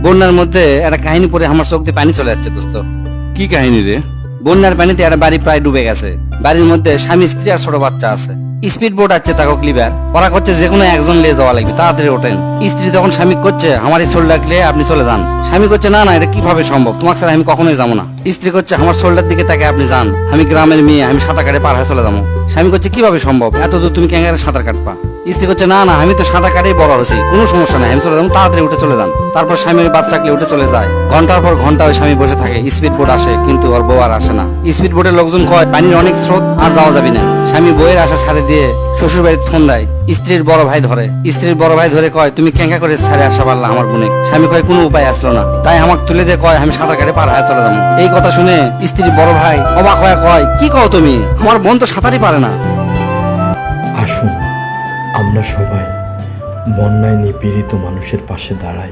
বন্যার মধ্যে একটা কাহিনী পড়ে আমার চোখ দিয়ে পানি চলে যাচ্ছে দোস্ত। কি কাহিনী রে? বন্যার পানিতে একটা বাড়ি প্রায় ডুবে গেছে। বাড়ির মধ্যে স্বামী স্ত্রী আর ছোট বাচ্চা আছে। স্পিড বোট আছে তাকে ক্লিবার ওরা করছে যে কোনো একজন নিয়ে যাওয়া লাগবে, তাড়াতাড়ি ওঠেন। স্ত্রী তখন স্বামী করছে আমার এই শোল্ডার ডাকলে আপনি চলে যান। স্বামী করছে না না, এটা কিভাবে সম্ভব, তোমাকে ছাড়া আমি কখনোই যাবো না। স্ত্রী করছে আমার শোল্ডার দিকে তাকে আপনি যান, আমি গ্রামের মেয়ে, আমি সাঁতার কাটে পার হয়ে চলে যাবো। স্বামী করছে কিভাবে সম্ভব, এত দূর তুমি ক্যাঙ্গারে সাঁতার কাটবা? স্ত্রী করছে না না, আমি তো সাঁতার কাটেই বড় হয়েছি, কোনো সমস্যা নাই, আমি চলে যাবো, তাড়াতাড়ি উঠে চলে যান। তারপর স্বামীর বাচ্চাকে উঠে চলে যায়। ঘন্টার পর ঘন্টা ওই স্বামী বসে থাকে। স্পিড বোট আসে কিন্তু ওর বউ আর আসে না। স্পিড বোটের লোকজন কয় পানির অনেক স্রোত, আর যাওয়া যাবে না। স্বামী বইয়ের আশা ছাড়ে দিয়ে শ্বশুর বাড়িতে ফোন দেয়। স্ত্রীর বড় ভাই ধরে। স্ত্রীর বড় ভাই ধরে কয় তুমি ক্যাঙ্কা করে ছাড়ে আসা পারলা আমার বোনে? স্বামী কয় কোনো উপায় আসলো না, তাই আমাকে তুলে দিয়ে কয় আমি সাঁতার কাটে পার হয়ে চলে যাবো। এই কথা শুনে স্ত্রীর বড় ভাই অবাক হয়ে কয় কি কও তুমি, আমার বোন তো সাঁতারই পারে না। আসুন আমরা সবাই বন্যায় নিপীড়িত মানুষের পাশে দাঁড়াই।